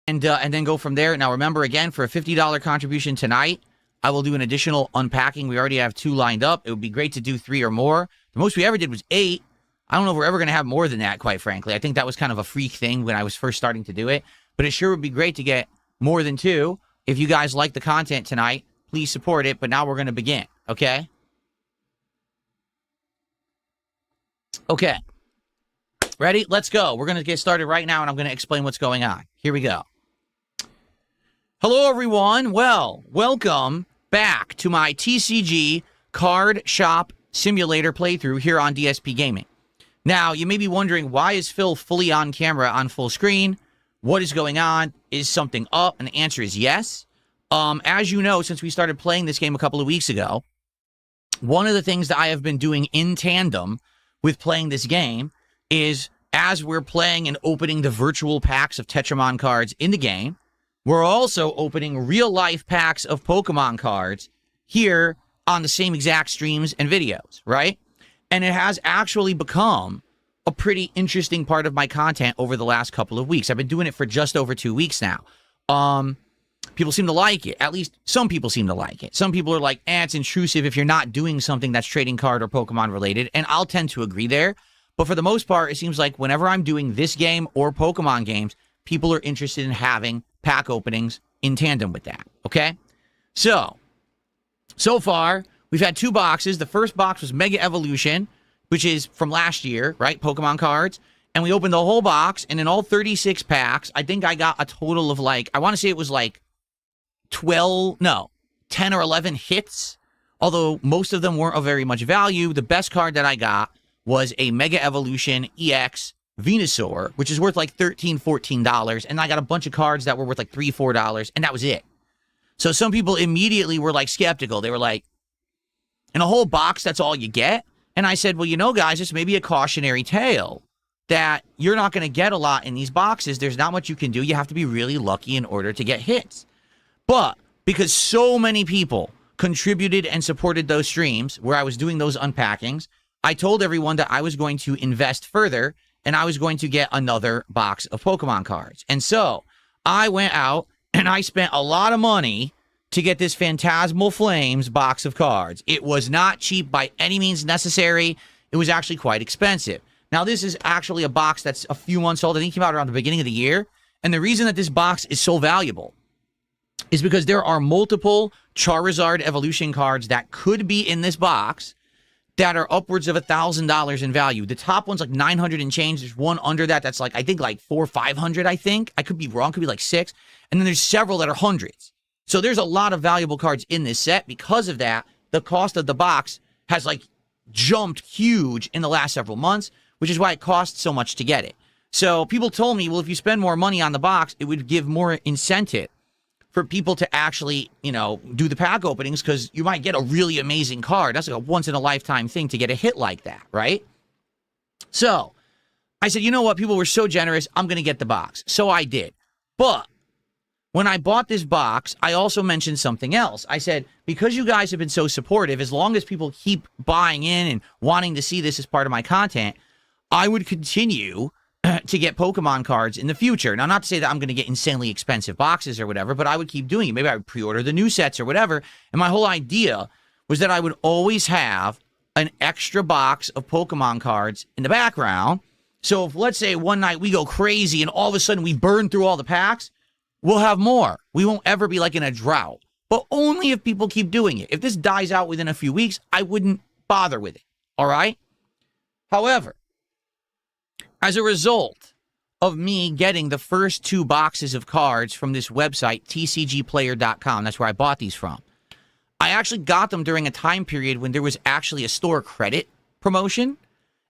and then go from there. Now, remember, again, for a $50 contribution tonight, I will do an additional unpacking. We already have 2 lined up. It would be great to do 3 or more. The most we ever did was 8. I don't know if we're ever going to have more than that, quite frankly. I think that was kind of a freak thing when I was first starting to do it. But it sure would be great to get more than 2. If you guys like the content tonight, please support it. But now we're going to begin, okay? Okay. Ready? Let's go. We're going to get started right now, and I'm going to explain what's going on. Here we go. Hello, everyone. Well, welcome back to my TCG Card Shop Simulator playthrough here on DSP Gaming. Now, you may be wondering, why is Phil fully on camera on full screen? What is going on? Is something up? And the answer is yes. As you know, since we started playing this game a couple of weeks ago, one of the things that I have been doing in tandem with playing this game is, as we're playing and opening the virtual packs of Tetramon cards in the game, we're also opening real-life packs of Pokemon cards here on the same exact streams and videos, right? And it has actually become a pretty interesting part of my content over the last couple of weeks. I've been doing it for just over 2 weeks now. People seem to like it. At least some people seem to like it. Some people are like, it's intrusive if you're not doing something that's trading card or Pokemon related. And I'll tend to agree there. But for the most part, it seems like whenever I'm doing this game or Pokemon games, people are interested in having pack openings in tandem with that, okay? So far, we've had 2 boxes. The first box was Mega Evolution, which is from last year, right? Pokemon cards. And we opened the whole box, and in all 36 packs, I think I got a total of like, I want to say it was like 10 or 11 hits, although most of them weren't of very much value. The best card that I got was a Mega Evolution EX Venusaur, which is worth like $13, $14, and I got a bunch of cards that were worth like $3, $4, and that was it. So some people immediately were like skeptical. They were like, in a whole box, that's all you get? And I said, well, you know, guys, this may be a cautionary tale that you're not going to get a lot in these boxes. There's not much you can do. You have to be really lucky in order to get hits. But because so many people contributed and supported those streams where I was doing those unpackings, I told everyone that I was going to invest further and I was going to get another box of Pokemon cards. And so I went out and I spent a lot of money to get this Phantasmal Flames box of cards. It was not cheap by any means necessary. It was actually quite expensive. Now, this is actually a box that's a few months old. I think it came out around the beginning of the year. And the reason that this box is so valuable is because there are multiple Charizard evolution cards that could be in this box that are upwards of $1,000 in value. The top one's like 900 and change. There's one under that that's like, I think like 400 or 500, I think. I could be wrong. Could be like 6. And then there's several that are hundreds. So there's a lot of valuable cards in this set. Because of that, the cost of the box has like jumped huge in the last several months, which is why it costs so much to get it. So people told me, well, if you spend more money on the box, it would give more incentive for people to actually, you know, do the pack openings, because you might get a really amazing card. That's like a once-in-a-lifetime thing to get a hit like that, right? So I said, you know what? People were so generous. I'm going to get the box. So I did. But when I bought this box, I also mentioned something else. I said, because you guys have been so supportive, as long as people keep buying in and wanting to see this as part of my content, I would continue to get Pokemon cards in the future. Now, not to say that I'm going to get insanely expensive boxes or whatever, but I would keep doing it. Maybe I would pre-order the new sets or whatever. And my whole idea was that I would always have an extra box of Pokemon cards in the background. So if, let's say, one night we go crazy and all of a sudden we burn through all the packs, we'll have more. We won't ever be like in a drought. But only if people keep doing it. If this dies out within a few weeks, I wouldn't bother with it. All right? However, as a result of me getting the first 2 boxes of cards from this website, tcgplayer.com, that's where I bought these from, I actually got them during a time period when there was actually a store credit promotion,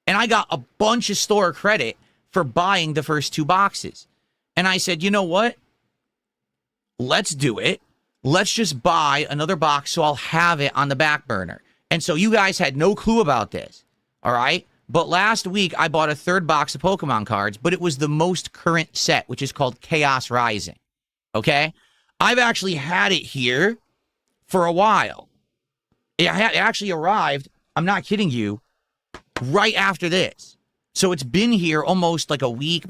and I got a bunch of store credit for buying the first 2 boxes. And I said, you know what? Let's do it. Let's just buy another box so I'll have it on the back burner. And so you guys had no clue about this, all right? But last week, I bought a 3rd box of Pokemon cards, but it was the most current set, which is called Chaos Rising, okay? I've actually had it here for a while. It actually arrived, I'm not kidding you, right after this. So it's been here almost like a week,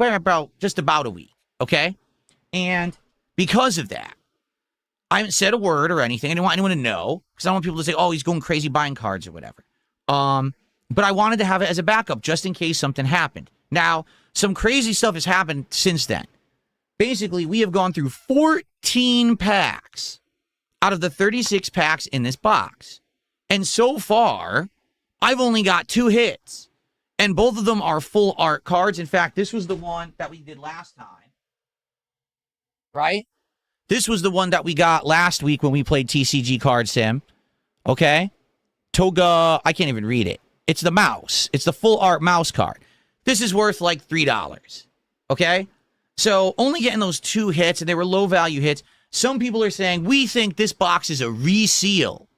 just about a week, okay? And because of that, I haven't said a word or anything. I didn't want anyone to know because I don't want people to say, oh, he's going crazy buying cards or whatever. But I wanted to have it as a backup just in case something happened. Now, some crazy stuff has happened since then. Basically, we have gone through 14 packs out of the 36 packs in this box. And so far, I've only got 2 hits. And both of them are full art cards. In fact, this was the one that we did last time. Right? This was the one that we got last week when we played TCG Card Sim. Okay? Toga, I can't even read it. It's the mouse. It's the full art mouse card. This is worth like $3. Okay? So only getting those 2 hits, and they were low value hits. Some people are saying, we think this box is a reseal.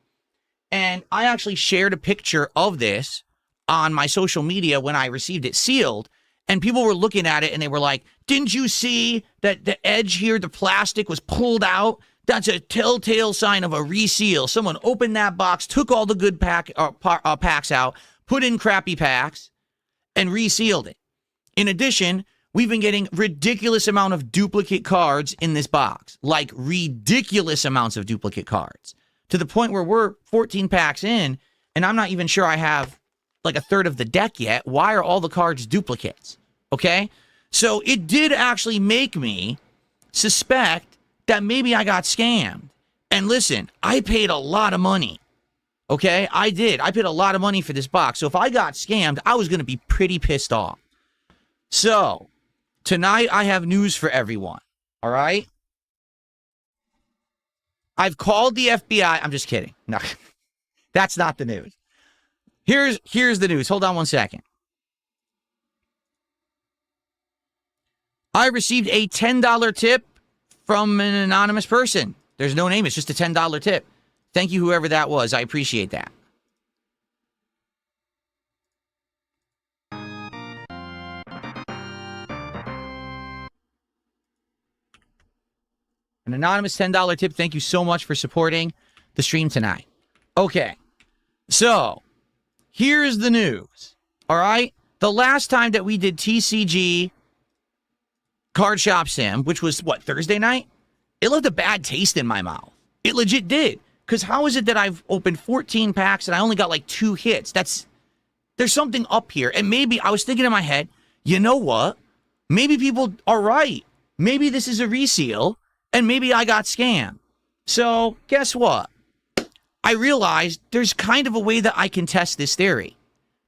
And I actually shared a picture of this on my social media when I received it sealed. And people were looking at it and they were like, didn't you see that the edge here, the plastic was pulled out? That's a telltale sign of a reseal. Someone opened that box, took all the good packs out, put in crappy packs, and resealed it. In addition, we've been getting ridiculous amount of duplicate cards in this box. Like ridiculous amounts of duplicate cards. To the point where we're 14 packs in, and I'm not even sure I have like a third of the deck yet. Why are all the cards duplicates? Okay? So it did actually make me suspect that maybe I got scammed. And listen, I paid a lot of money. Okay? I did. I paid a lot of money for this box. So if I got scammed, I was going to be pretty pissed off. So, tonight I have news for everyone. All right? I've called the FBI. I'm just kidding. No, that's not the news. Here's the news. Hold on one second. I received a $10 tip from an anonymous person. There's no name. It's just a $10 tip. Thank you, whoever that was. I appreciate that. An anonymous $10 tip. Thank you so much for supporting the stream tonight. Okay. So, here's the news. All right? The last time that we did TCG Card Shop Sim, which was, what, Thursday night? It left a bad taste in my mouth. It legit did. Because how is it that I've opened 14 packs and I only got like 2 hits? There's something up here. And maybe I was thinking in my head, you know what? Maybe people are right. Maybe this is a reseal. And maybe I got scammed. So, guess what? I realized there's kind of a way that I can test this theory.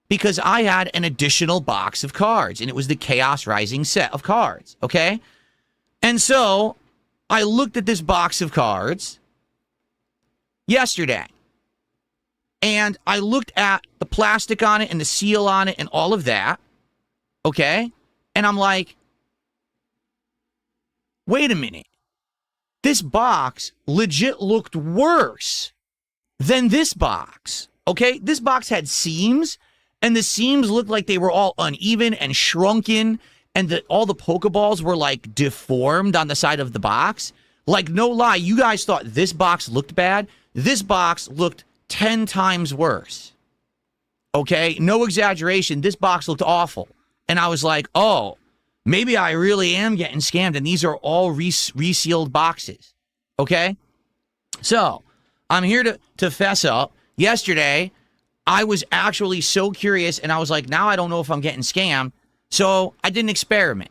Because I had an additional box of cards. And it was the Chaos Rising set of cards. Okay? And so, I looked at this box of cards yesterday. And I looked at the plastic on it and the seal on it and all of that. Okay? And I'm like, wait a minute. This box legit looked worse than this box, okay? This box had seams, and the seams looked like they were all uneven and shrunken, and all the Pokeballs were, like, deformed on the side of the box. Like, no lie, you guys thought this box looked bad. This box looked 10 times worse, okay? No exaggeration. This box looked awful. And I was like, oh, maybe I really am getting scammed, and these are all resealed boxes, okay? So, I'm here to fess up. Yesterday, I was actually so curious, and I was like, now I don't know if I'm getting scammed, so I did an experiment,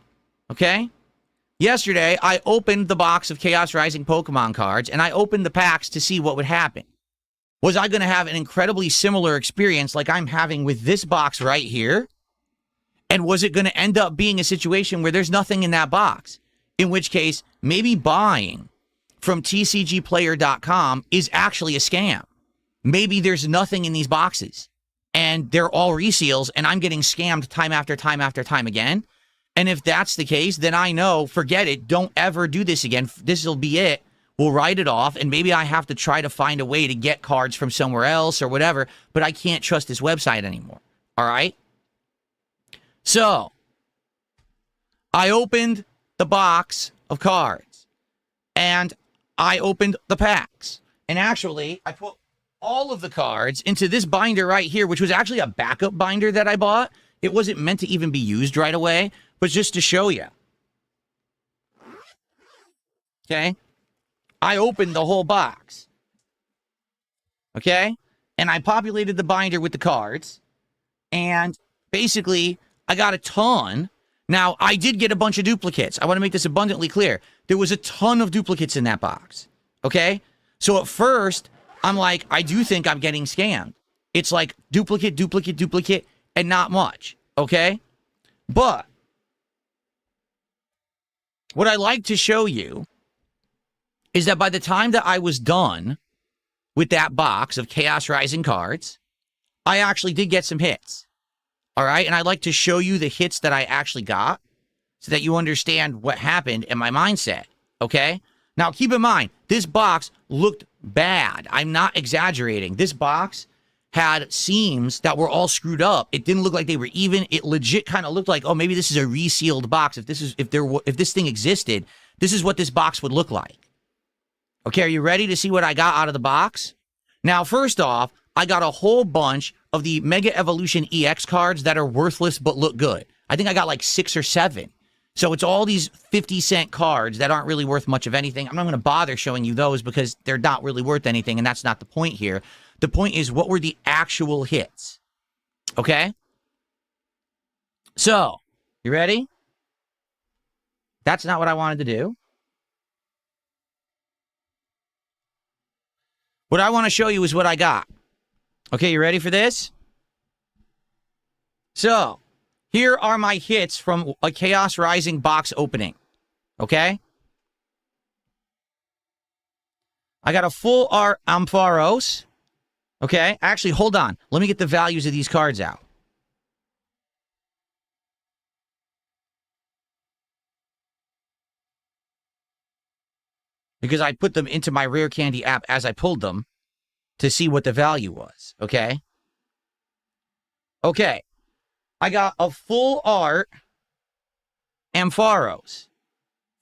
okay? Yesterday, I opened the box of Chaos Rising Pokemon cards, and I opened the packs to see what would happen. Was I going to have an incredibly similar experience like I'm having with this box right here? And was it going to end up being a situation where there's nothing in that box? In which case, maybe buying from tcgplayer.com is actually a scam. Maybe there's nothing in these boxes. And they're all reseals, and I'm getting scammed time after time after time again. And if that's the case, then I know, forget it. Don't ever do this again. This will be it. We'll write it off, and maybe I have to try to find a way to get cards from somewhere else or whatever, but I can't trust this website anymore. All right? So, I opened the box of cards, and I opened the packs. And actually, I put all of the cards into this binder right here, which was actually a backup binder that I bought. It wasn't meant to even be used right away, but just to show you. Okay? I opened the whole box. Okay? And I populated the binder with the cards. And basically, I got a ton. Now, I did get a bunch of duplicates. I want to make this abundantly clear. There was a ton of duplicates in that box. Okay? So at first, I'm like, I do think I'm getting scammed. It's like duplicate, duplicate, duplicate, and not much. Okay? But what I like to show you is that by the time that I was done with that box of Chaos Rising cards, I actually did get some hits. All right? And I'd like to show you the hits that I actually got so that you understand what happened in my mindset. Okay? Now, keep in mind, this box looked bad. I'm not exaggerating. This box had seams that were all screwed up. It didn't look like they were even. It legit kind of looked like, oh, maybe this is a resealed box. If this thing existed, this is what this box would look like. Okay, are you ready to see what I got out of the box? Now, first off, I got a whole bunch of the Mega Evolution EX cards that are worthless but look good. I think I got like 6 or 7. So it's all these 50-cent cards that aren't really worth much of anything. I'm not going to bother showing you those because they're not really worth anything, and that's not the point here. The point is, what were the actual hits? Okay? So, you ready? That's not what I wanted to do. What I want to show you is what I got. Okay, you ready for this? So, here are my hits from a Chaos Rising box opening. Okay? I got a full art Ampharos. Okay? Actually, hold on. Let me get the values of these cards out. Because I put them into my Rare Candy app as I pulled them to see what the value was. Okay? Okay. I got a full art Ampharos.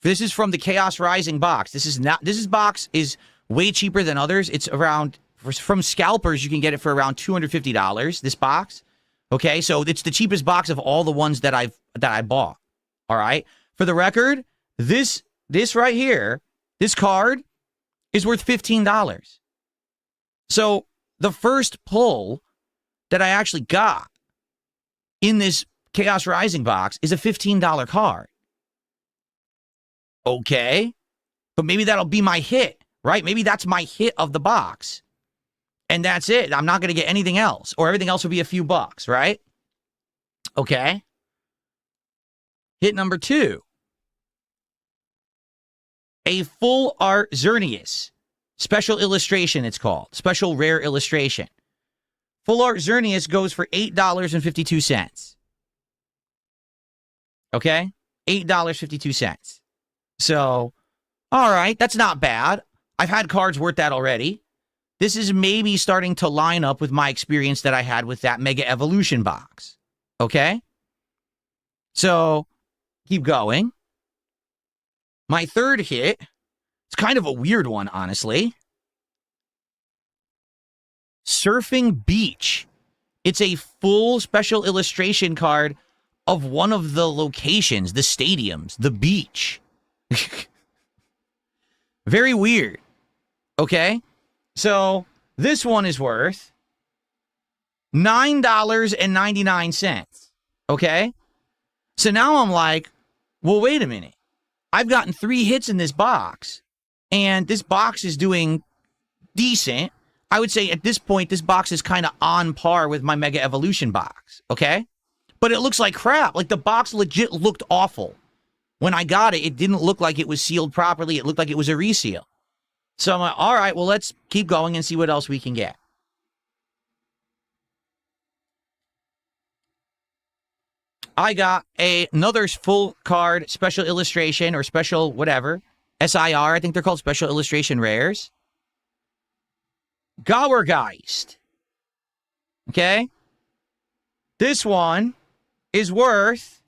This is from the Chaos Rising box. This box is way cheaper than others. It's around, from scalpers, you can get it for around $250, this box. Okay, so it's the cheapest box of all the ones that I bought. All right? For the record, this right here, this card is worth $15. So the first pull that I actually got in this Chaos Rising box is a $15 card. Okay. But maybe that'll be my hit, right? Maybe that's my hit of the box. And that's it. I'm not going to get anything else. Or everything else will be a few bucks, right? Okay. Hit number 2. A full art Xerneas. Special illustration, it's called. Special rare illustration. Full art Xerneas goes for $8.52. Okay? $8.52. So, all right, that's not bad. I've had cards worth that already. This is maybe starting to line up with my experience that I had with that Mega Evolution box. Okay? So, keep going. My third hit, it's kind of a weird one, honestly. Surfing Beach. It's a full special illustration card of one of the locations, the stadiums, the beach. Very weird. Okay? So, this one is worth $9.99. Okay? So now I'm like, well, wait a minute. I've gotten 3 hits in this box, and this box is doing decent. I would say at this point, this box is kind of on par with my Mega Evolution box, okay? But it looks like crap. Like, the box legit looked awful. When I got it, it didn't look like it was sealed properly. It looked like it was a reseal. So I'm like, all right, well, let's keep going and see what else we can get. I got another full card special illustration or special whatever. SIR, I think they're called special illustration rares. Gowergeist. Okay? This one is worth...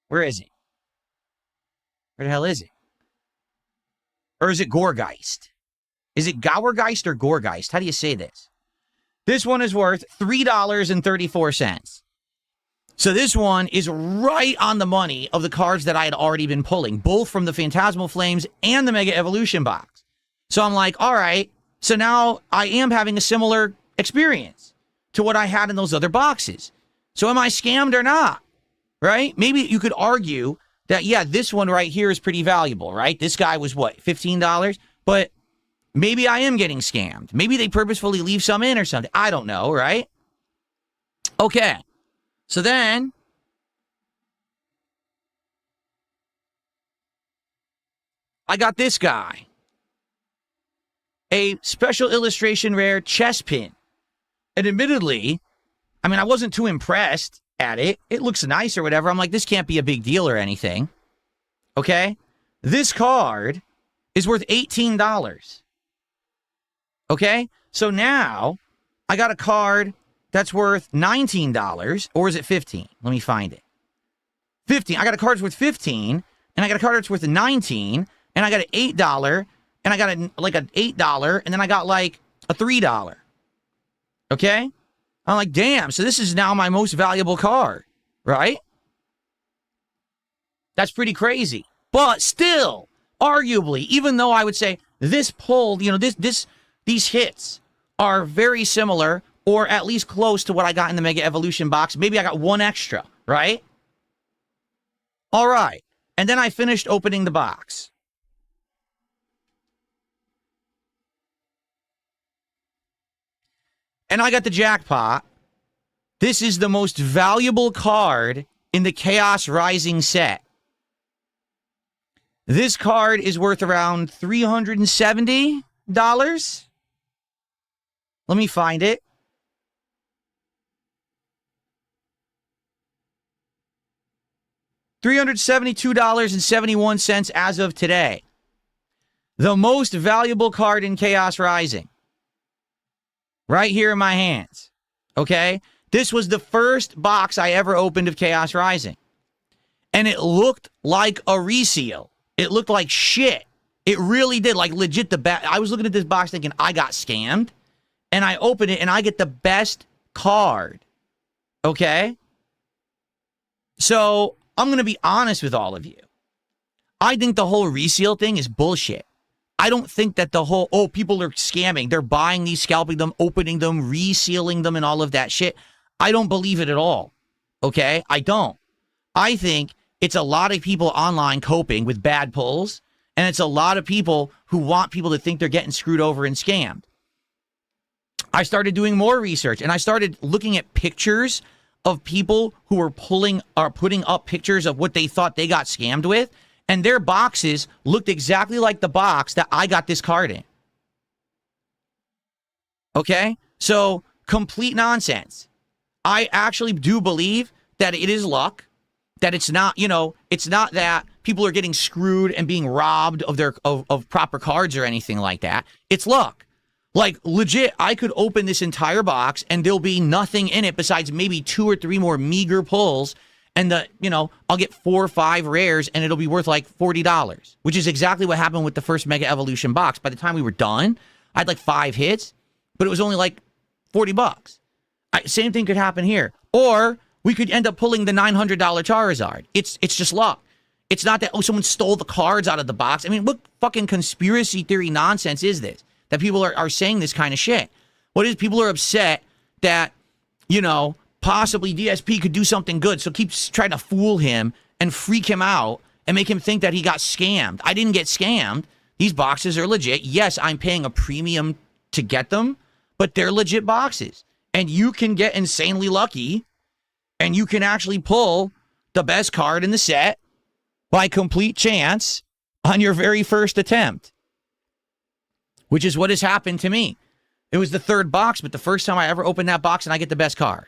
Where is it? Where the hell is it? Or is it Goregeist? Is it Gowergeist or Goregeist? How do you say this? This one is worth $3.34. So this one is right on the money of the cards that I had already been pulling, both from the Phantasmal Flames and the Mega Evolution box. So I'm like, all right, so now I am having a similar experience to what I had in those other boxes. So am I scammed or not? Right? Maybe you could argue that, yeah, this one right here is pretty valuable, right? This guy was what, $15? But maybe I am getting scammed. Maybe they purposefully leave some in or something. I don't know, right? Okay. So then I got this guy. A special illustration rare chess pin. And admittedly, I mean, I wasn't too impressed at it. It looks nice or whatever. I'm like, this can't be a big deal or anything. Okay? This card is worth $18. Okay? So now I got a card that's worth $19, or is it $15? Let me find it. 15. I got a card that's worth $15, and I got a card that's worth $19, and I got an $8, and I got an $8, and then I got like a $3. Okay? I'm like, damn, so this is now my most valuable card, right? That's pretty crazy. But still, arguably, even though I would say this pull, you know, these hits are very similar, or at least close to what I got in the Mega Evolution box. Maybe I got one extra, right? All right. And then I finished opening the box. And I got the jackpot. This is the most valuable card in the Chaos Rising set. This card is worth around $370. Let me find it. $372.71 as of today. The most valuable card in Chaos Rising. Right here in my hands. Okay? This was the first box I ever opened of Chaos Rising. And it looked like a reseal. It looked like shit. It really did. Like legit I was looking at this box thinking I got scammed. And I open it and I get the best card. Okay? So I'm going to be honest with all of you. I think the whole reseal thing is bullshit. I don't think that the whole, oh, people are scamming. They're buying these, scalping them, opening them, resealing them, and all of that shit. I don't believe it at all. Okay? I don't. I think it's a lot of people online coping with bad pulls, and it's a lot of people who want people to think they're getting screwed over and scammed. I started doing more research, and I started looking at pictures of people who were putting up pictures of what they thought they got scammed with, and their boxes looked exactly like the box that I got this card in. Okay? So, complete nonsense. I actually do believe that it is luck, that it's not, you know, it's not that people are getting screwed and being robbed of their of proper cards or anything like that. It's luck. Like, legit, I could open this entire box and there'll be nothing in it besides maybe 2 or 3 more meager pulls. And I'll get 4 or 5 rares and it'll be worth like $40, which is exactly what happened with the first Mega Evolution box. By the time we were done, I had like 5 hits, but it was only like $40. Same thing could happen here. Or we could end up pulling the $900 Charizard. It's just luck. It's not that, oh, someone stole the cards out of the box. I mean, what fucking conspiracy theory nonsense is this? That people are saying this kind of shit. What is, people are upset that, possibly DSP could do something good, so keeps trying to fool him and freak him out and make him think that he got scammed. I didn't get scammed. These boxes are legit. Yes, I'm paying a premium to get them, but they're legit boxes. And you can get insanely lucky, and you can actually pull the best card in the set by complete chance on your very first attempt. Which is what has happened to me. It was the 3rd box, but the first time I ever opened that box and I get the best card.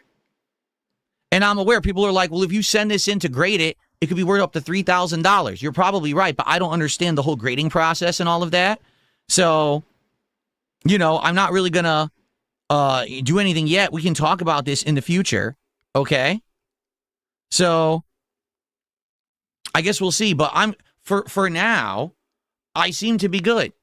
And I'm aware people are like, well, if you send this in to grade it, it could be worth up to $3,000. You're probably right, but I don't understand the whole grading process and all of that. So, I'm not really going to do anything yet. We can talk about this in the future. Okay? So, I guess we'll see. But for now, I seem to be good.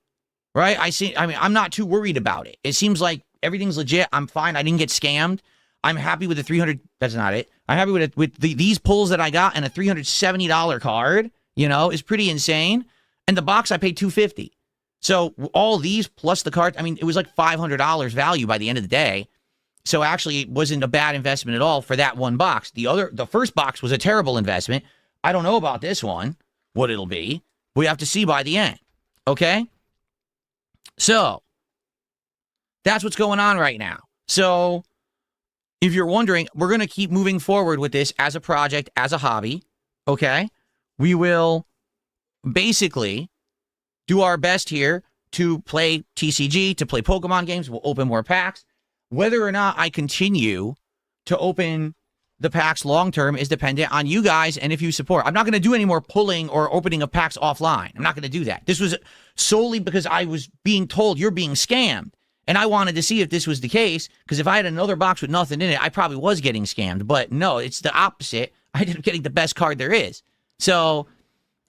Right? I'm not too worried about it. It seems like everything's legit. I'm fine. I didn't get scammed. I'm happy with the 300. That's not it. I'm happy with these pulls that I got, and a $370 card, you know, is pretty insane. And the box I paid $250. So all these plus the card, I mean, it was like $500 value by the end of the day. So actually, it wasn't a bad investment at all for that one box. The first box was a terrible investment. I don't know about this one, what it'll be. We have to see by the end. Okay? So that's what's going on right now. So if you're wondering, we're going to keep moving forward with this as a project, as a hobby. Okay? We will basically do our best here to play TCG, to play Pokemon games. We'll open more packs. Whether or not I continue to open the packs long-term is dependent on you guys and if you support. I'm not going to do any more pulling or opening of packs offline. I'm not going to do that. This was solely because I was being told you're being scammed. And I wanted to see if this was the case, because if I had another box with nothing in it, I probably was getting scammed. But no, it's the opposite. I ended up getting the best card there is. So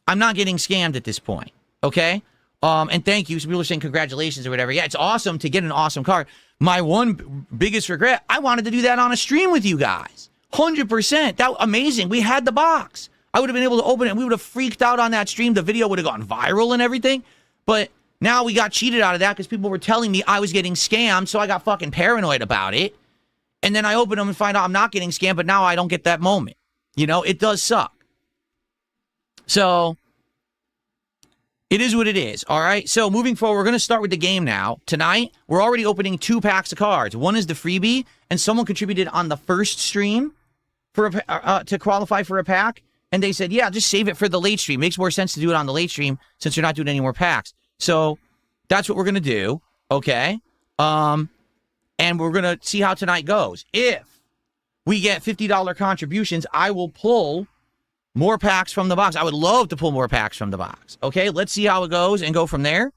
I'm not getting scammed at this point. Okay? And thank you. Some people are saying congratulations or whatever. Yeah, it's awesome to get an awesome card. My one biggest regret, I wanted to do that on a stream with you guys. 100%. That amazing. We had the box. I would have been able to open it and we would have freaked out on that stream. The video would have gone viral and everything. But now we got cheated out of that because people were telling me I was getting scammed, so I got fucking paranoid about it. And then I open them and find out I'm not getting scammed, but now I don't get that moment. You know, it does suck. So it is what it is, all right? So moving forward, we're going to start with the game now. Tonight, we're already opening 2 packs of cards. One is the freebie, and someone contributed on the first stream for to qualify for a pack. And they said, yeah, just save it for the late stream. Makes more sense to do it on the late stream since you're not doing any more packs. So that's what we're going to do, okay? And we're going to see how tonight goes. If we get $50 contributions, I will pull more packs from the box. I would love to pull more packs from the box. Okay, let's see how it goes and go from there.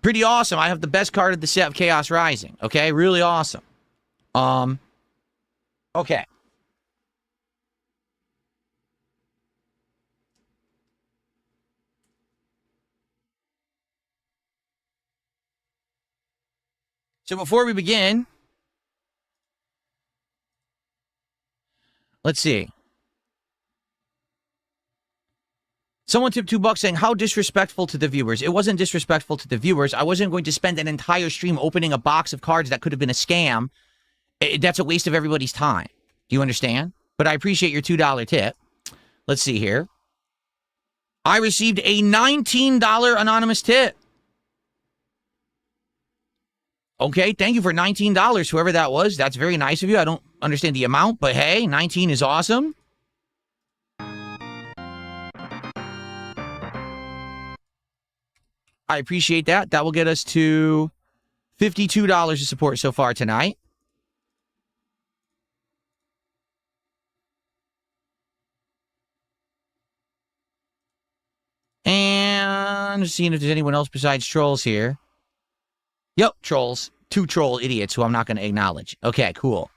Pretty awesome. I have the best card of the set of Chaos Rising. Okay, really awesome. Okay. So before we begin, let's see. Someone tipped $2 saying, how disrespectful to the viewers. It wasn't disrespectful to the viewers. I wasn't going to spend an entire stream opening a box of cards that could have been a scam. That's a waste of everybody's time. Do you understand? But I appreciate your $2 tip. Let's see here. I received a $19 anonymous tip. Okay, thank you for $19, whoever that was. That's very nice of you. I don't understand the amount, but hey, 19 is awesome. I appreciate that. That will get us to $52 of support so far tonight. And seeing if there's anyone else besides trolls here. Yep, trolls. 2 troll idiots who I'm not going to acknowledge. Okay, cool.